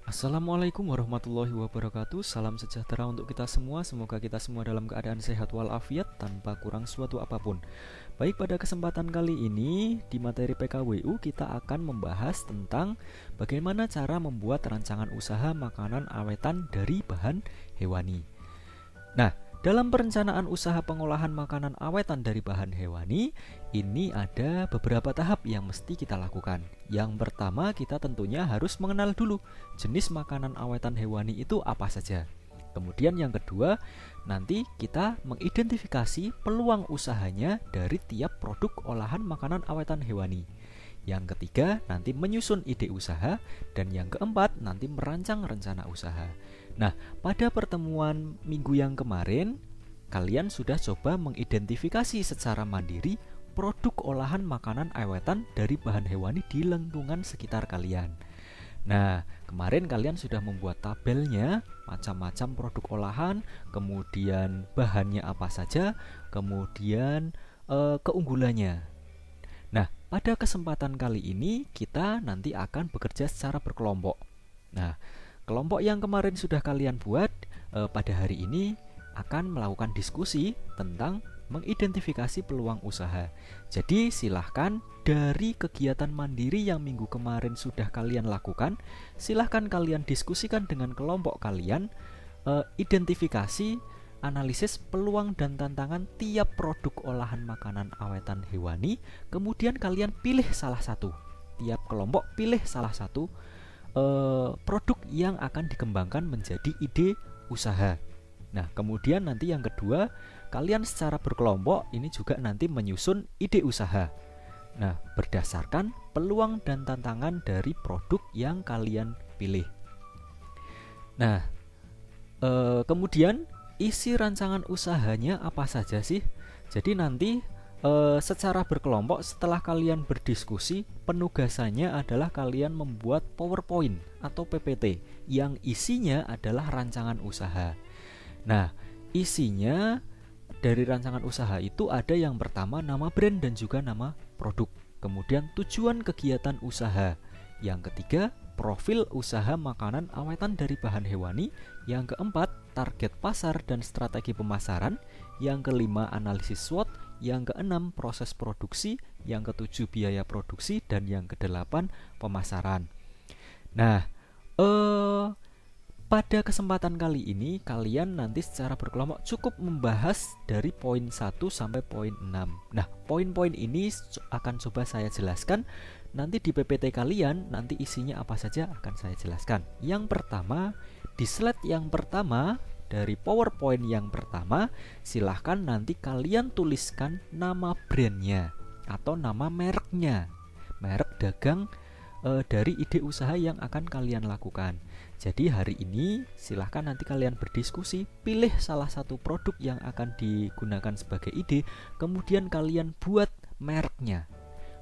Assalamualaikum warahmatullahi wabarakatuh. Salam sejahtera untuk kita semua. Semoga kita semua dalam keadaan sehat walafiat tanpa kurang suatu apapun. Baik, pada kesempatan kali ini di materi PKWU kita akan membahas tentang bagaimana cara membuat rancangan usaha makanan awetan dari bahan hewani. Nah, dalam perencanaan usaha pengolahan makanan awetan dari bahan hewani, ini ada beberapa tahap yang mesti kita lakukan. Yang pertama, kita tentunya harus mengenal dulu jenis makanan awetan hewani itu apa saja. Kemudian yang kedua, nanti kita mengidentifikasi peluang usahanya dari tiap produk olahan makanan awetan hewani. Yang ketiga, nanti menyusun ide usaha. Dan yang keempat, nanti merancang rencana usaha. Nah, pada pertemuan minggu yang kemarin, kalian sudah coba mengidentifikasi secara mandiri produk olahan makanan awetan dari bahan hewani di lingkungan sekitar kalian. Nah, kemarin kalian sudah membuat tabelnya, macam-macam produk olahan, kemudian bahannya apa saja, kemudian keunggulannya. Nah, pada kesempatan kali ini kita nanti akan bekerja secara berkelompok. Nah, kelompok yang kemarin sudah kalian buat pada hari ini akan melakukan diskusi tentang mengidentifikasi peluang usaha. Jadi silahkan dari kegiatan mandiri yang minggu kemarin sudah kalian lakukan, silahkan kalian diskusikan dengan kelompok kalian, identifikasi, analisis peluang dan tantangan tiap produk olahan makanan awetan hewani. Kemudian kalian pilih salah satu, tiap kelompok pilih salah satu produk yang akan dikembangkan menjadi ide usaha. Nah, kemudian nanti yang kedua, kalian secara berkelompok ini juga nanti menyusun ide usaha. Nah, berdasarkan peluang dan tantangan dari produk yang kalian pilih. Nah, kemudian isi rancangan usahanya apa saja sih? Jadi nanti secara berkelompok setelah kalian berdiskusi, penugasannya adalah kalian membuat PowerPoint atau PPT yang isinya adalah rancangan usaha. Nah, isinya dari rancangan usaha itu ada yang pertama nama brand dan juga nama produk. Kemudian tujuan kegiatan usaha. Yang ketiga, profil usaha makanan awetan dari bahan hewani. Yang keempat, target pasar dan strategi pemasaran. Yang kelima, analisis SWOT. Yang keenam, proses produksi. Yang ketujuh, biaya produksi. Dan yang kedelapan, pemasaran. Nah, pada kesempatan kali ini kalian nanti secara berkelompok cukup membahas dari poin 1 sampai poin 6. Nah, poin-poin ini akan coba saya jelaskan. Nanti di PPT kalian nanti isinya apa saja akan saya jelaskan. Yang pertama, di slide yang pertama dari PowerPoint yang pertama, silahkan nanti kalian tuliskan nama brandnya atau nama mereknya, merek dagang dari ide usaha yang akan kalian lakukan. Jadi hari ini silahkan nanti kalian berdiskusi, pilih salah satu produk yang akan digunakan sebagai ide, kemudian kalian buat mereknya.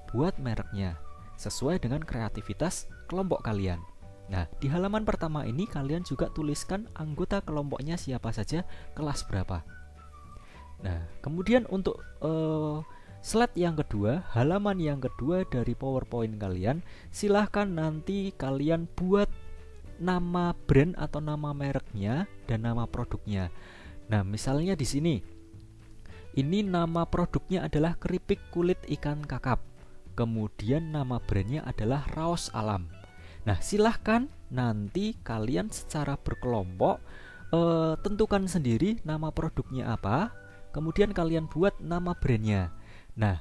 Buat mereknya sesuai dengan kreativitas kelompok kalian. Nah, di halaman pertama ini kalian juga tuliskan anggota kelompoknya siapa saja, kelas berapa. Nah, kemudian untuk slide yang kedua, halaman yang kedua dari PowerPoint kalian, silahkan nanti kalian buat nama brand atau nama mereknya dan nama produknya. Nah, misalnya di sini, ini nama produknya adalah keripik kulit ikan kakap. Kemudian nama brandnya adalah Raos Alam. Nah, silahkan nanti kalian secara berkelompok tentukan sendiri nama produknya apa. Kemudian kalian buat nama brandnya. Nah,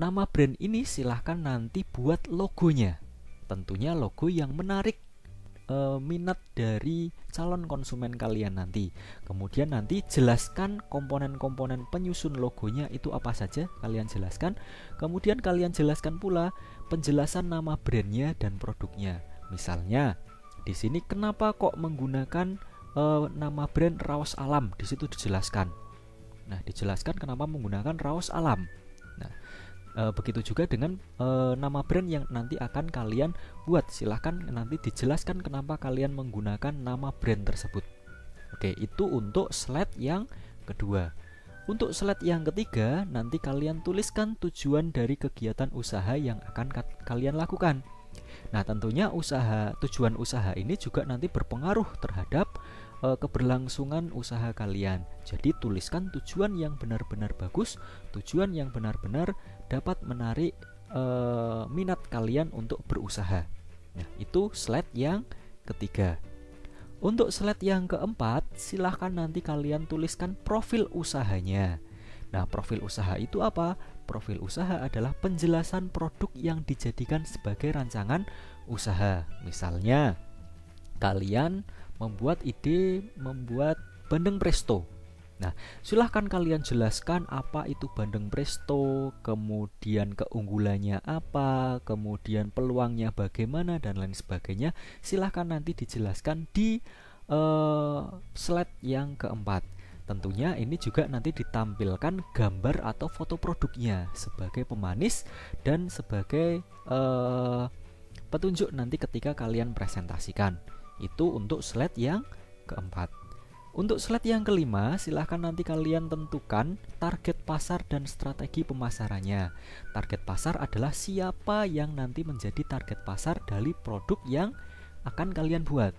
nama brand ini silahkan nanti buat logonya. Tentunya logo yang menarik minat dari calon konsumen kalian nanti. Kemudian nanti jelaskan komponen-komponen penyusun logonya itu apa saja, kalian jelaskan. Kemudian kalian jelaskan pula penjelasan nama brandnya dan produknya. Misalnya di sini kenapa kok menggunakan nama brand Raos Alam, di situ dijelaskan. Nah, dijelaskan kenapa menggunakan Raos Alam. Nah, begitu juga dengan nama brand yang nanti akan kalian buat. Silahkan nanti dijelaskan kenapa kalian menggunakan nama brand tersebut. Oke, itu untuk slide yang kedua. Untuk slide yang ketiga, nanti kalian tuliskan tujuan dari kegiatan usaha yang akan kalian lakukan. Nah, tentunya tujuan usaha ini juga nanti berpengaruh terhadap keberlangsungan usaha kalian. Jadi tuliskan tujuan yang benar-benar bagus, tujuan yang benar-benar dapat menarik minat kalian untuk berusaha. Nah, itu slide yang ketiga. Untuk slide yang keempat, silahkan nanti kalian tuliskan profil usahanya. Nah, profil usaha itu apa? Profil usaha adalah penjelasan produk yang dijadikan sebagai rancangan usaha. Misalnya, kalian membuat bandeng presto. Nah, silahkan kalian jelaskan apa itu bandeng presto, kemudian keunggulannya apa, kemudian peluangnya bagaimana, dan lain sebagainya. Silahkan nanti dijelaskan di slide yang keempat. Tentunya ini juga nanti ditampilkan gambar atau foto produknya sebagai pemanis dan sebagai petunjuk nanti ketika kalian presentasikan. Itu untuk slide yang keempat. Untuk slide yang kelima, silahkan nanti kalian tentukan target pasar dan strategi pemasarannya. Target pasar adalah siapa yang nanti menjadi target pasar dari produk yang akan kalian buat.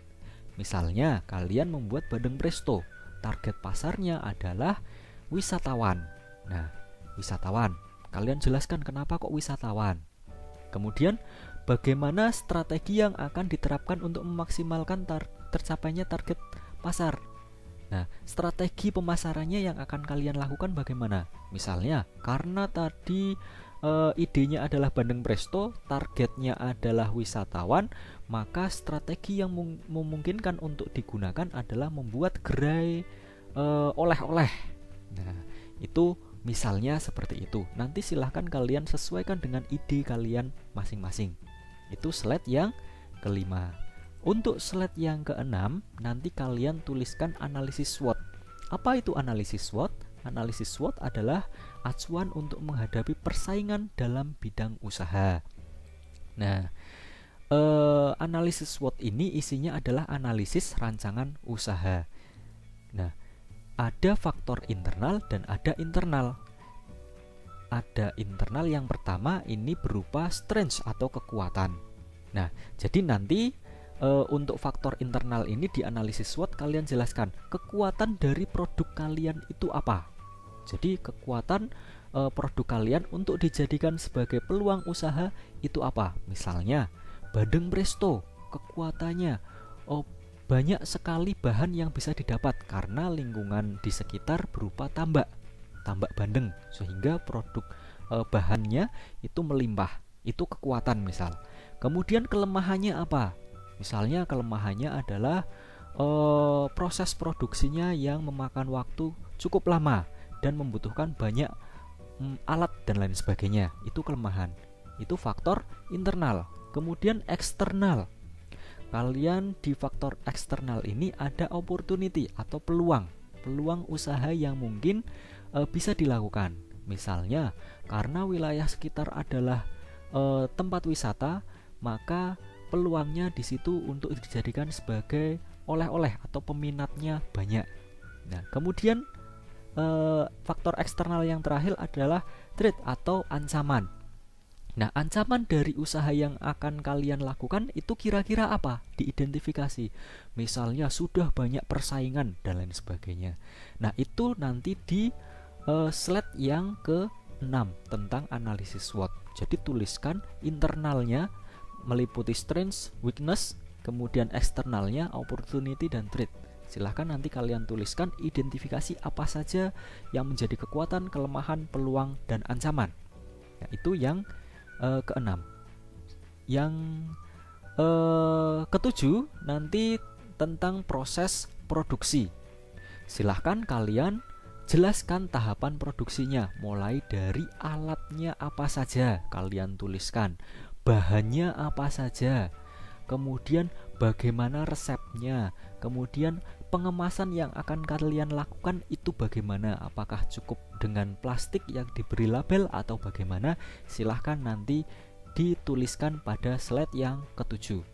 Misalnya, kalian membuat bandeng presto. Target pasarnya adalah wisatawan. Nah, wisatawan. Kalian jelaskan kenapa kok wisatawan. Kemudian, bagaimana strategi yang akan diterapkan untuk memaksimalkan tercapainya target pasar. Nah, strategi pemasarannya yang akan kalian lakukan bagaimana? Misalnya, karena tadi idenya adalah bandeng presto, targetnya adalah wisatawan, maka strategi yang memungkinkan untuk digunakan adalah membuat gerai oleh-oleh. Nah, itu misalnya seperti itu. Nanti silahkan kalian sesuaikan dengan ide kalian masing-masing. Itu slide yang kelima. Untuk slide yang keenam, nanti kalian tuliskan analisis SWOT. Apa itu analisis SWOT? Analisis SWOT adalah acuan untuk menghadapi persaingan dalam bidang usaha. Nah, analisis SWOT ini isinya adalah analisis rancangan usaha. Nah, ada faktor internal dan ada internal. Ada internal yang pertama ini berupa strength atau kekuatan. Nah, jadi nanti untuk faktor internal ini di analisis SWOT kalian jelaskan kekuatan dari produk kalian itu apa. Jadi kekuatan produk kalian untuk dijadikan sebagai peluang usaha itu apa. Misalnya bandeng presto, kekuatannya banyak sekali bahan yang bisa didapat karena lingkungan di sekitar berupa tambak bandeng, sehingga produk bahannya itu melimpah. Itu kekuatan misal. Kemudian kelemahannya apa? Misalnya kelemahannya adalah proses produksinya yang memakan waktu cukup lama dan membutuhkan banyak alat dan lain sebagainya. Itu kelemahan. Itu faktor internal. Kemudian eksternal. Kalian di faktor eksternal ini ada opportunity atau peluang usaha yang mungkin bisa dilakukan. Misalnya karena wilayah sekitar adalah tempat wisata, maka peluangnya di situ untuk dijadikan sebagai oleh-oleh atau peminatnya banyak. Nah, kemudian faktor eksternal yang terakhir adalah threat atau ancaman. Nah, ancaman dari usaha yang akan kalian lakukan itu kira-kira apa? Diidentifikasi. Misalnya sudah banyak persaingan dan lain sebagainya. Nah, itu nanti di slide yang ke-6 tentang analisis SWOT. Jadi tuliskan internalnya meliputi strength, weakness, kemudian eksternalnya opportunity dan threat. Silahkan nanti kalian tuliskan identifikasi apa saja yang menjadi kekuatan, kelemahan, peluang, dan ancaman. Nah, itu yang keenam. Yang ketujuh nanti tentang proses produksi. Silahkan kalian jelaskan tahapan produksinya, mulai dari alatnya apa saja kalian tuliskan, bahannya apa saja, kemudian bagaimana resepnya, kemudian pengemasan yang akan kalian lakukan itu bagaimana, apakah cukup dengan plastik yang diberi label atau bagaimana. Silahkan nanti dituliskan pada slide yang ketujuh.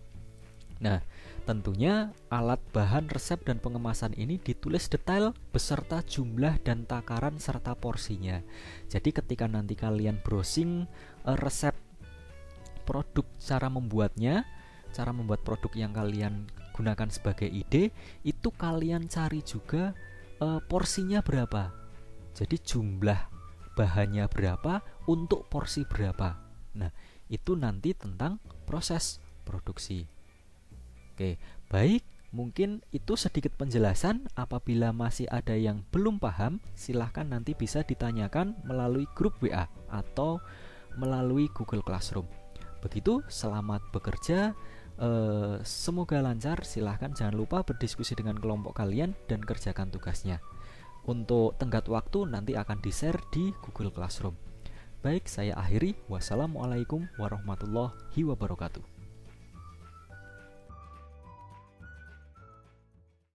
Nah, tentunya alat, bahan, resep, dan pengemasan ini ditulis detail beserta jumlah dan takaran serta porsinya. Jadi ketika nanti kalian browsing resep produk, cara membuat produk yang kalian gunakan sebagai ide, itu kalian cari juga porsinya berapa. Jadi jumlah bahannya berapa untuk porsi berapa. Nah, itu nanti tentang proses produksi. Oke, baik. Mungkin itu sedikit penjelasan. Apabila masih ada yang belum paham, silahkan nanti bisa ditanyakan melalui grup WA atau melalui Google Classroom. Begitu, selamat bekerja. Semoga lancar. Silahkan jangan lupa berdiskusi dengan kelompok kalian dan kerjakan tugasnya. Untuk tenggat waktu nanti akan di-share di Google Classroom. Baik, saya akhiri. Wassalamualaikum warahmatullahi wabarakatuh.